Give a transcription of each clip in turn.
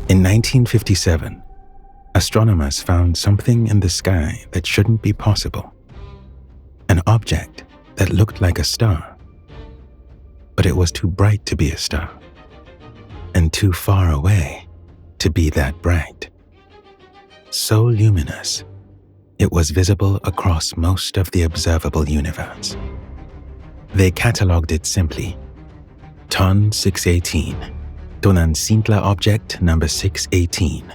In 1957, astronomers found something in the sky that shouldn't be possible. An object that looked like a star, but it was too bright to be a star, and too far away to be that bright. So luminous, it was visible across most of the observable universe. They catalogued it simply, Ton 618, Tonantzintla object number 618,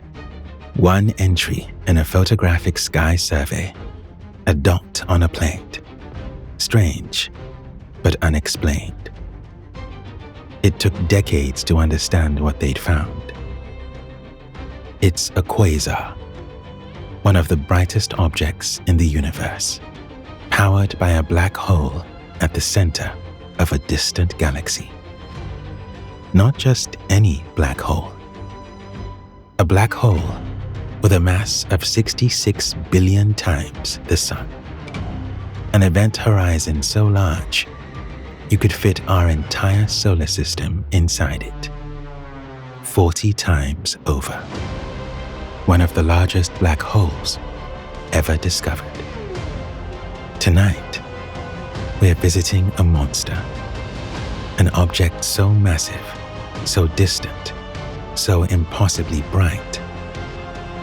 one entry in a photographic sky survey, a dot on a plate. Strange, but unexplained. It took decades to understand what they'd found. It's a quasar, one of the brightest objects in the universe, powered by a black hole at the center of a distant galaxy. Not just any black hole. A black hole with a mass of 66 billion times the Sun. An event horizon so large, you could fit our entire solar system inside it. 40 times over. One of the largest black holes ever discovered. Tonight, we're visiting a monster. An object so massive, so distant, so impossibly bright,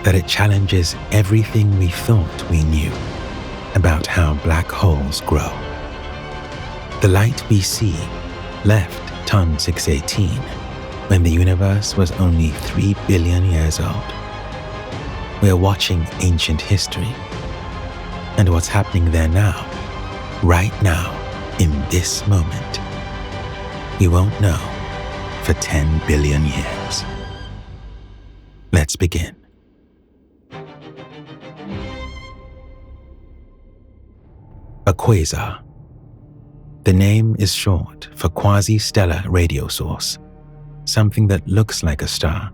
that it challenges everything we thought we knew about how black holes grow. The light we see left Ton 618 when the universe was only 3 billion years old. We're watching ancient history, and what's happening there now, right now, in this moment, we won't know for 10 billion years. Let's begin. A quasar. The name is short for quasi-stellar radio source, something that looks like a star,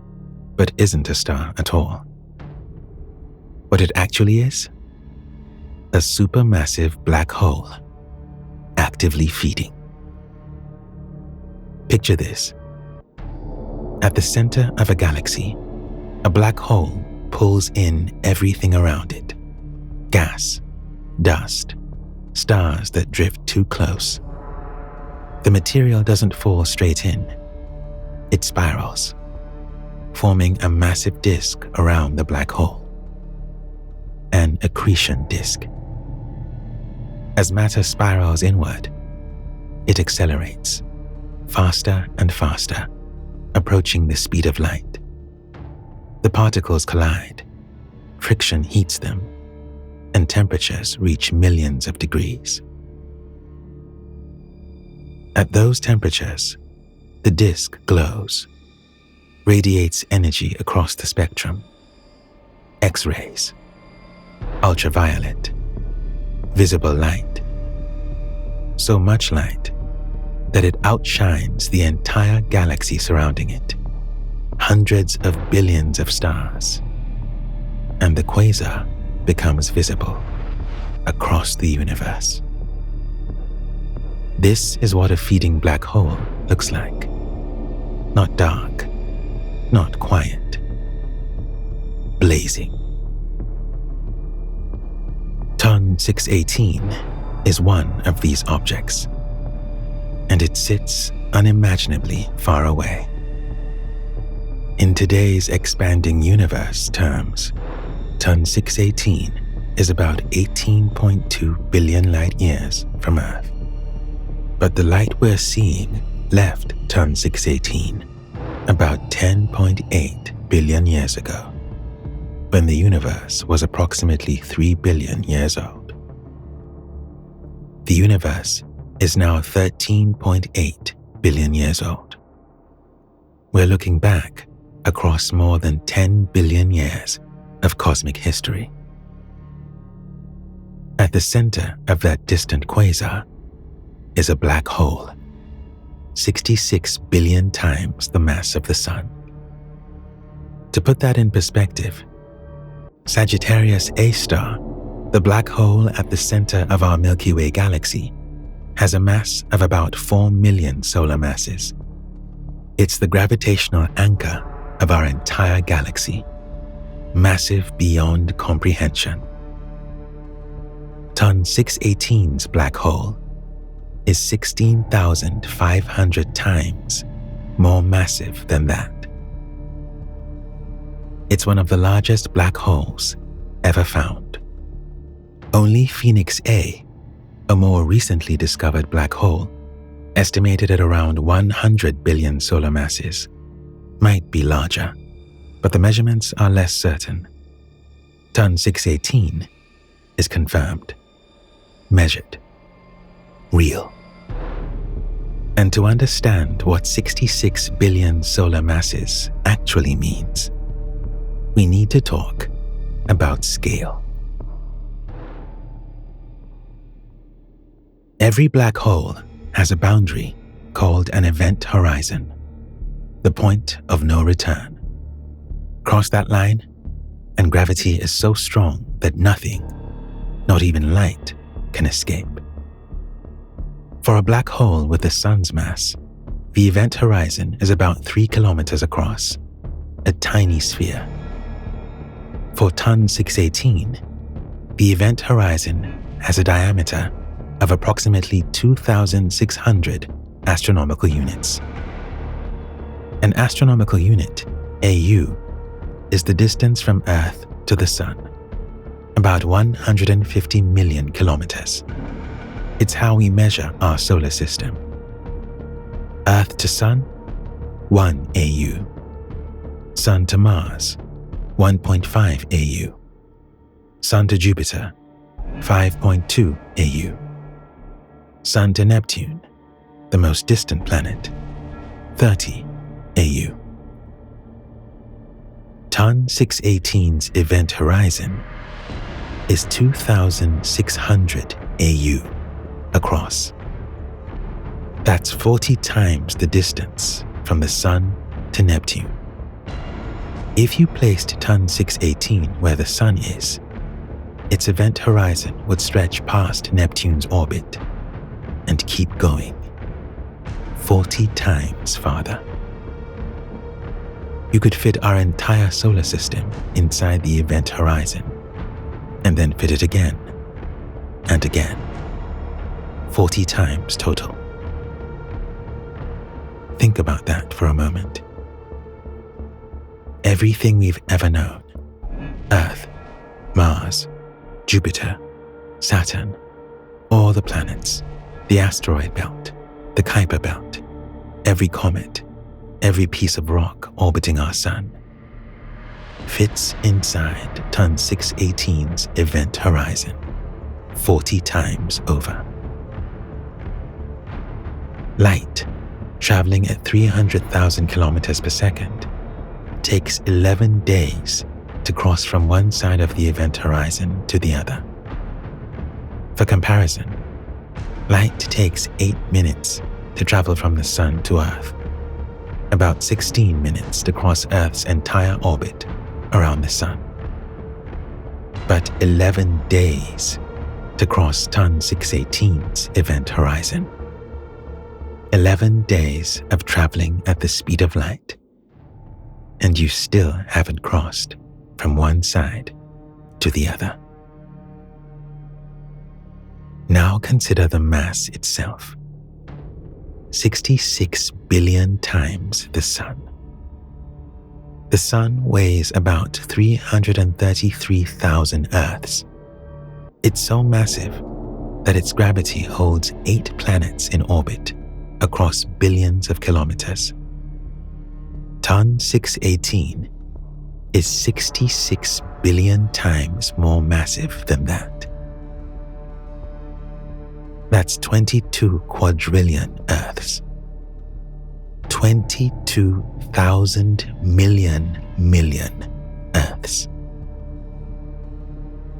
but isn't a star at all. What it actually is? A supermassive black hole, actively feeding. Picture this. At the center of a galaxy, a black hole pulls in everything around it. Gas, dust, stars that drift too close. The material doesn't fall straight in. It spirals, forming a massive disk around the black hole. An accretion disk. As matter spirals inward, it accelerates, faster and faster, approaching the speed of light. The particles collide, friction heats them, and temperatures reach millions of degrees. At those temperatures, the disk glows, radiates energy across the spectrum. X-rays, ultraviolet, visible light. So much light that it outshines the entire galaxy surrounding it. Hundreds of billions of stars. And the quasar becomes visible across the universe. This is what a feeding black hole looks like. Not dark, not quiet, blazing. Ton 618 is one of these objects, and it sits unimaginably far away. In today's expanding universe terms, Ton 618 is about 18.2 billion light-years from Earth. But the light we're seeing left Ton 618 about 10.8 billion years ago, when the universe was approximately 3 billion years old. The universe is now 13.8 billion years old. We're looking back across more than 10 billion years of cosmic history. At the center of that distant quasar is a black hole, 66 billion times the mass of the Sun. To put that in perspective, Sagittarius A star, the black hole at the center of our Milky Way galaxy, has a mass of about 4 million solar masses. It's the gravitational anchor of our entire galaxy, massive beyond comprehension. Ton 618's black hole is 16,500 times more massive than that. It's one of the largest black holes ever found. Only Phoenix A, a more recently discovered black hole, estimated at around 100 billion solar masses, might be larger, but the measurements are less certain. Ton 618 is confirmed, measured, real. And to understand what 66 billion solar masses actually means, we need to talk about scale. Every black hole has a boundary called an event horizon, the point of no return. Cross that line, and gravity is so strong that nothing, not even light, can escape. For a black hole with the sun's mass, the event horizon is about 3 kilometers across, a tiny sphere. For Ton 618, the event horizon has a diameter of approximately 2,600 astronomical units. An astronomical unit, AU, is the distance from Earth to the Sun, about 150 million kilometers. It's how we measure our solar system. Earth to Sun, 1 AU. Sun to Mars, 1.5 AU. Sun to Jupiter, 5.2 AU. Sun to Neptune, the most distant planet, 30 AU. Ton 618's event horizon is 2,600 AU across. That's 40 times the distance from the Sun to Neptune. If you placed Ton 618 where the Sun is, its event horizon would stretch past Neptune's orbit and keep going, 40 times farther. You could fit our entire solar system inside the event horizon, and then fit it again and again, 40 times total. Think about that for a moment. Everything we've ever known, Earth, Mars, Jupiter, Saturn, all the planets, the asteroid belt, the Kuiper belt, every comet, every piece of rock orbiting our sun, fits inside Ton 618's event horizon 40 times over. Light, traveling at 300,000 kilometers per second, takes 11 days to cross from one side of the event horizon to the other. For comparison, light takes 8 minutes to travel from the Sun to Earth, about 16 minutes to cross Earth's entire orbit around the Sun, but 11 days to cross Ton 618's event horizon. 11 days of traveling at the speed of light, and you still haven't crossed from one side to the other. Now consider the mass itself. 66 billion times the Sun. The Sun weighs about 333,000 Earths. It's so massive that its gravity holds 8 planets in orbit across billions of kilometers. Ton 618 is 66 billion times more massive than that. That's 22 quadrillion Earths. 22,000 million Earths.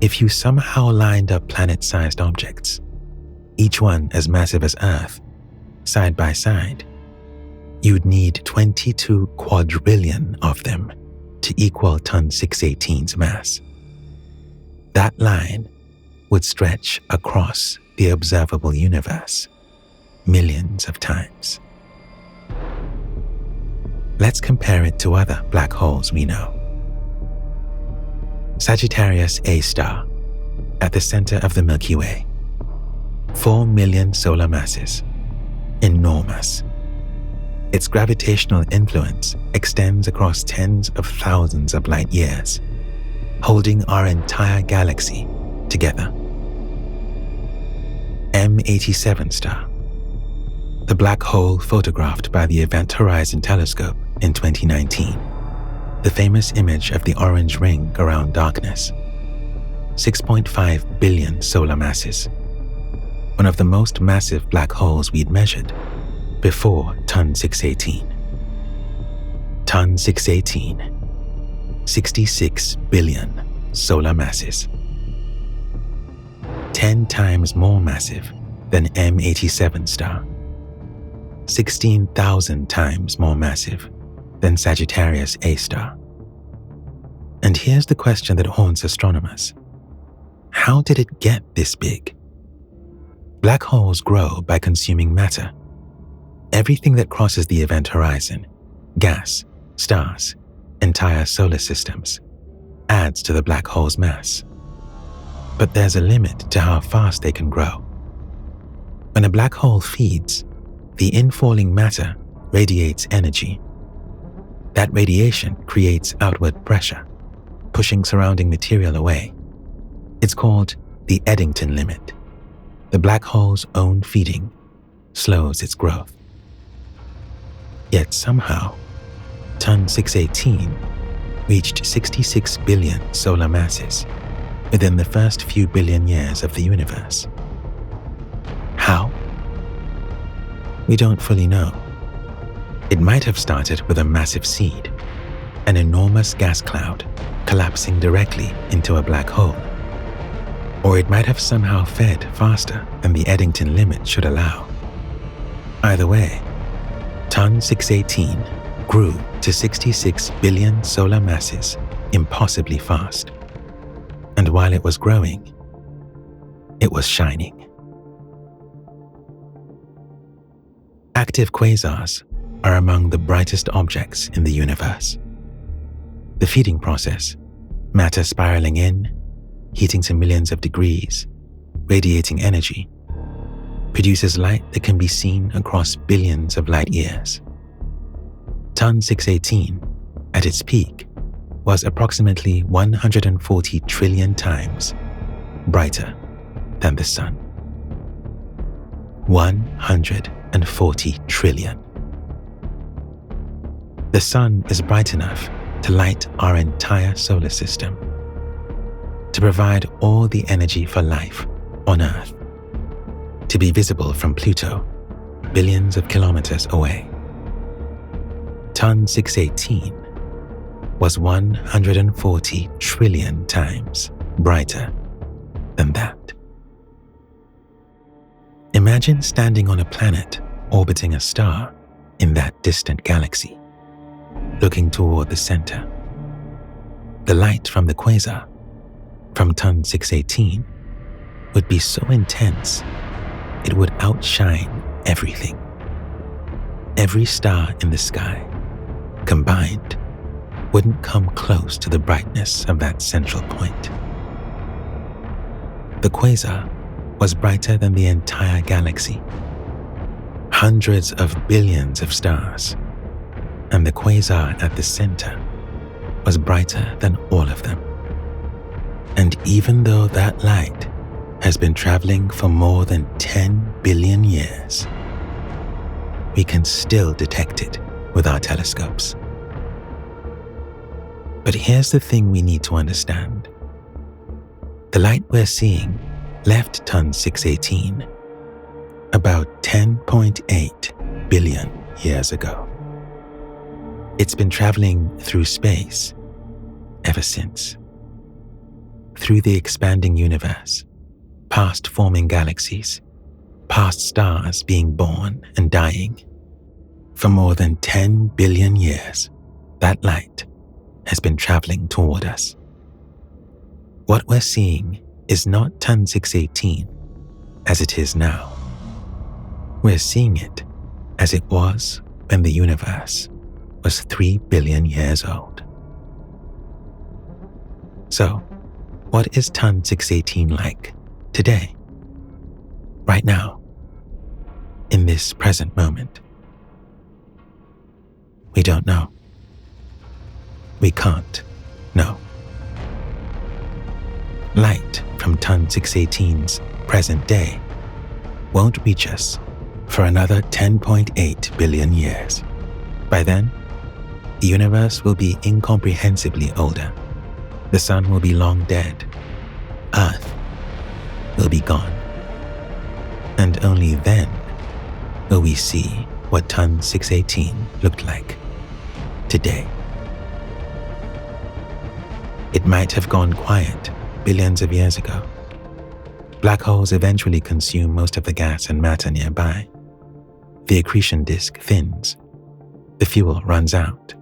If you somehow lined up planet-sized objects, each one as massive as Earth, side by side, you'd need 22 quadrillion of them to equal Ton 618's mass. That line would stretch across the observable universe millions of times. Let's compare it to other black holes we know. Sagittarius A star, at the center of the Milky Way. 4 million solar masses. Enormous. Its gravitational influence extends across tens of thousands of light years, holding our entire galaxy together. M87 star, the black hole photographed by the Event Horizon Telescope in 2019, the famous image of the orange ring around darkness. 6.5 billion solar masses, one of the most massive black holes we'd measured before Ton 618. Ton 618, 66 billion solar masses. 10 times more massive than M87 star. 16,000 times more massive than Sagittarius A star. And here's the question that haunts astronomers. How did it get this big? Black holes grow by consuming matter. Everything that crosses the event horizon, gas, stars, entire solar systems, adds to the black hole's mass. But there's a limit to how fast they can grow. When a black hole feeds, the infalling matter radiates energy. That radiation creates outward pressure, pushing surrounding material away. It's called the Eddington limit. The black hole's own feeding slows its growth. Yet somehow, Ton 618 reached 66 billion solar masses within the first few billion years of the universe. How? We don't fully know. It might have started with a massive seed, an enormous gas cloud collapsing directly into a black hole. Or it might have somehow fed faster than the Eddington limit should allow. Either way, Ton 618 grew to 66 billion solar masses impossibly fast. And while it was growing, it was shining. Active quasars are among the brightest objects in the universe. The feeding process, matter spiraling in, heating to millions of degrees, radiating energy, produces light that can be seen across billions of light years. Ton 618, at its peak, was approximately 140 trillion times brighter than the Sun. 140 trillion. The Sun is bright enough to light our entire solar system, to provide all the energy for life on Earth, to be visible from Pluto, billions of kilometers away. Ton 618 was 140 trillion times brighter than that. Imagine standing on a planet orbiting a star in that distant galaxy, looking toward the center. The light from the quasar, from Ton 618, would be so intense it would outshine everything. Every star in the sky, combined, wouldn't come close to the brightness of that central point. The quasar was brighter than the entire galaxy. Hundreds of billions of stars, and the quasar at the center was brighter than all of them. And even though that light has been traveling for more than 10 billion years, we can still detect it with our telescopes. But here's the thing we need to understand. The light we're seeing left Ton 618 about 10.8 billion years ago. It's been traveling through space ever since. Through the expanding universe, past forming galaxies, past stars being born and dying. For more than 10 billion years, that light has been traveling toward us. What we're seeing is not Ton 618 as it is now. We're seeing it as it was when the universe was 3 billion years old. So, what is Ton 618 like today? Right now? In this present moment? We don't know. We can't know. Light from Ton 618's present day won't reach us for another 10.8 billion years. By then, the universe will be incomprehensibly older. The sun will be long dead. Earth will be gone. And only then will we see what Ton 618 looked like today. It might have gone quiet billions of years ago. Black holes eventually consume most of the gas and matter nearby. The accretion disk thins. The fuel runs out.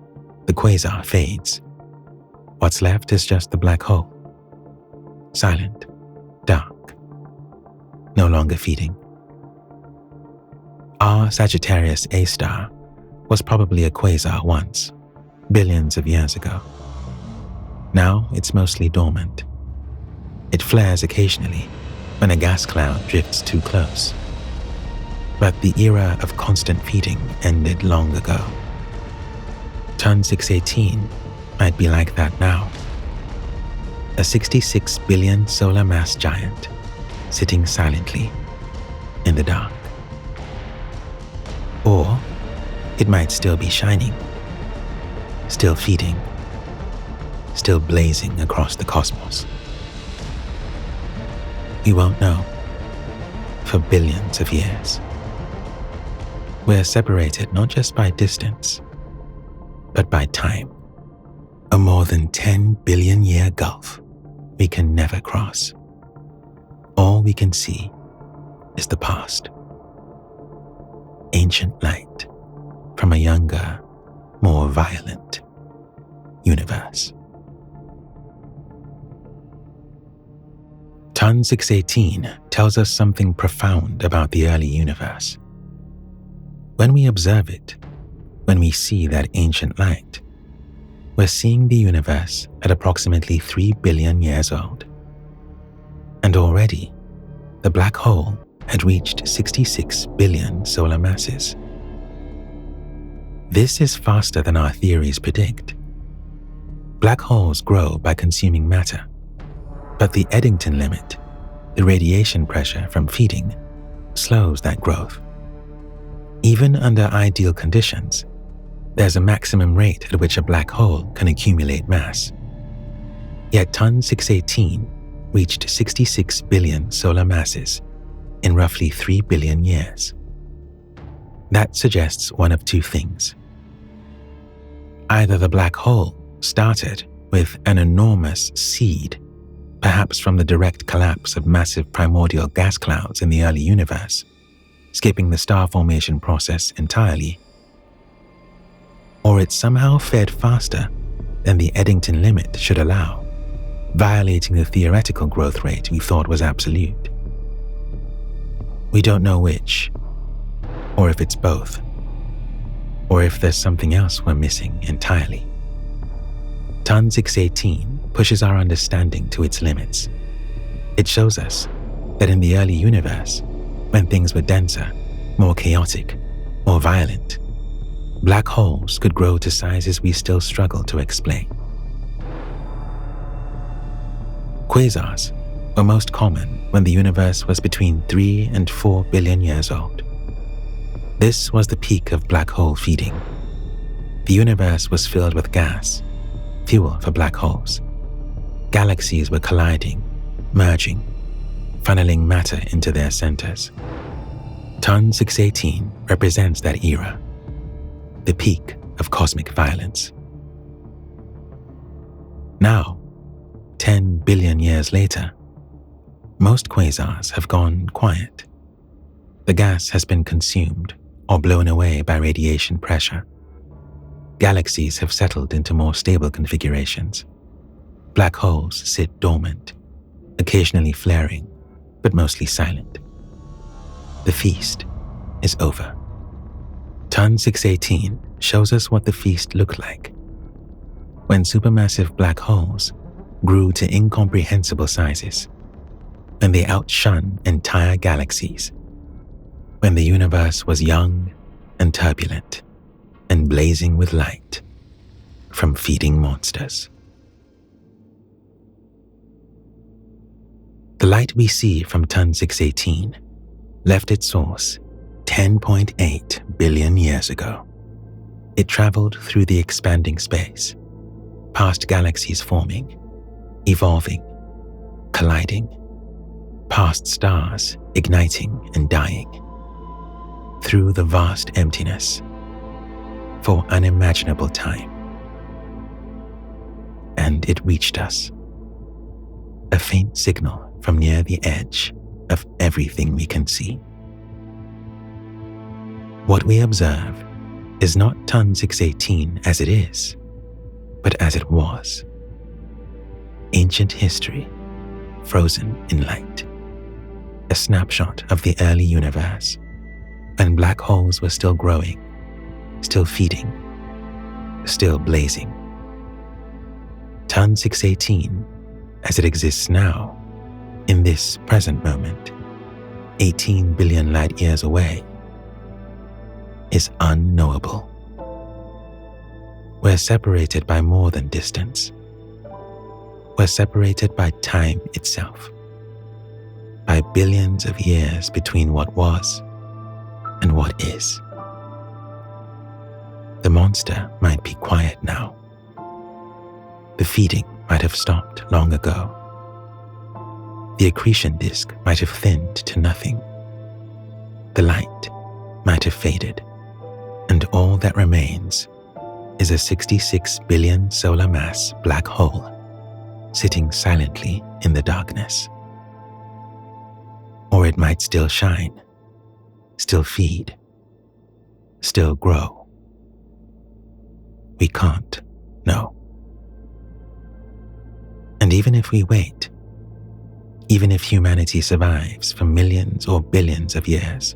The quasar fades. What's left is just the black hole. Silent, dark, no longer feeding. Our Sagittarius A star was probably a quasar once, billions of years ago. Now it's mostly dormant. It flares occasionally when a gas cloud drifts too close. But the era of constant feeding ended long ago. Ton 618 might be like that now. A 66 billion solar mass giant sitting silently in the dark. Or it might still be shining, still feeding, still blazing across the cosmos. We won't know for billions of years. We're separated not just by distance, but by time. A more than 10 billion year gulf we can never cross. All we can see is the past. Ancient light from a younger, more violent universe. Ton 618 tells us something profound about the early universe. When we observe it, when we see that ancient light, we're seeing the universe at approximately 3 billion years old. And already, the black hole had reached 66 billion solar masses. This is faster than our theories predict. Black holes grow by consuming matter, but the Eddington limit, the radiation pressure from feeding, slows that growth. Even under ideal conditions, there's a maximum rate at which a black hole can accumulate mass. Yet Ton 618 reached 66 billion solar masses in roughly 3 billion years. That suggests one of two things. Either the black hole started with an enormous seed, perhaps from the direct collapse of massive primordial gas clouds in the early universe, skipping the star formation process entirely, or it somehow fed faster than the Eddington limit should allow, violating the theoretical growth rate we thought was absolute. We don't know which, or if it's both, or if there's something else we're missing entirely. Ton 618 pushes our understanding to its limits. It shows us that in the early universe, when things were denser, more chaotic, more violent, black holes could grow to sizes we still struggle to explain. Quasars were most common when the universe was between 3 and 4 billion years old. This was the peak of black hole feeding. The universe was filled with gas, fuel for black holes. Galaxies were colliding, merging, funneling matter into their centers. Ton 618 represents that era, the peak of cosmic violence. Now, 10 billion years later, most quasars have gone quiet. The gas has been consumed or blown away by radiation pressure. Galaxies have settled into more stable configurations. Black holes sit dormant, occasionally flaring, but mostly silent. The feast is over. Ton 618 shows us what the feast looked like when supermassive black holes grew to incomprehensible sizes, when they outshone entire galaxies, when the universe was young and turbulent and blazing with light from feeding monsters. The light we see from Ton 618 left its source 10.8 billion years ago. It traveled through the expanding space, past galaxies forming, evolving, colliding, past stars igniting and dying, through the vast emptiness, for unimaginable time. And it reached us, a faint signal from near the edge of everything we can see. What we observe is not Ton 618 as it is, but as it was. Ancient history, frozen in light. A snapshot of the early universe, when black holes were still growing, still feeding, still blazing. Ton 618, as it exists now, in this present moment, 18 billion light years away, is unknowable. We're separated by more than distance. We're separated by time itself, by billions of years between what was and what is. The monster might be quiet now. The feeding might have stopped long ago. The accretion disk might have thinned to nothing. The light might have faded, and all that remains is a 66 billion solar mass black hole sitting silently in the darkness. Or it might still shine, still feed, still grow. We can't know. And even if we wait, even if humanity survives for millions or billions of years,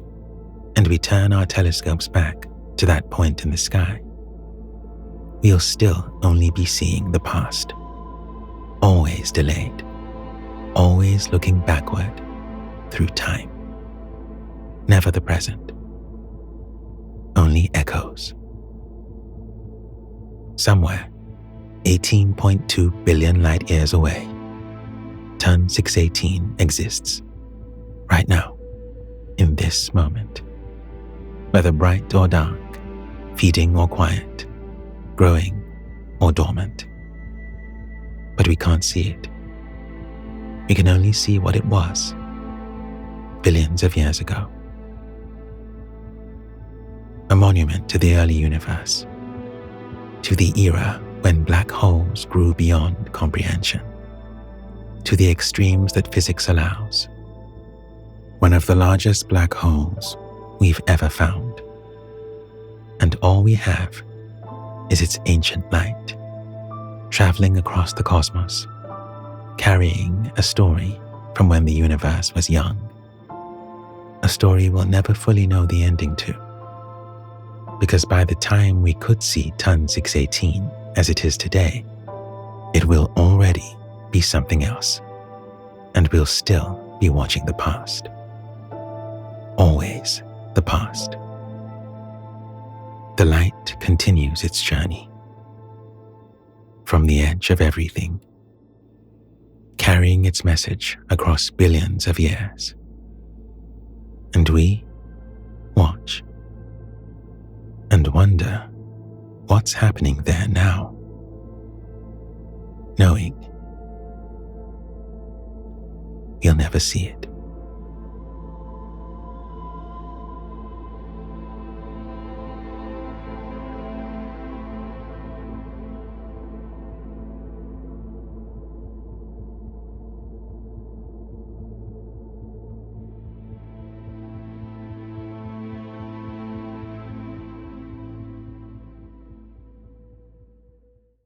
and we turn our telescopes back to that point in the sky, we'll still only be seeing the past, always delayed, always looking backward through time. Never the present, only echoes. Somewhere, 18.2 billion light years away, Ton 618 exists, right now, in this moment. Whether bright or dark, feeding or quiet, growing or dormant. But we can't see it. We can only see what it was, billions of years ago. A monument to the early universe, to the era when black holes grew beyond comprehension, to the extremes that physics allows. One of the largest black holes we've ever found. And all we have is its ancient light, traveling across the cosmos, carrying a story from when the universe was young. A story we'll never fully know the ending to, because by the time we could see Ton 618 as it is today, it will already be something else, and we'll still be watching the past. Always the past. The light continues its journey from the edge of everything, carrying its message across billions of years. And we watch and wonder what's happening there now, knowing we'll never see it.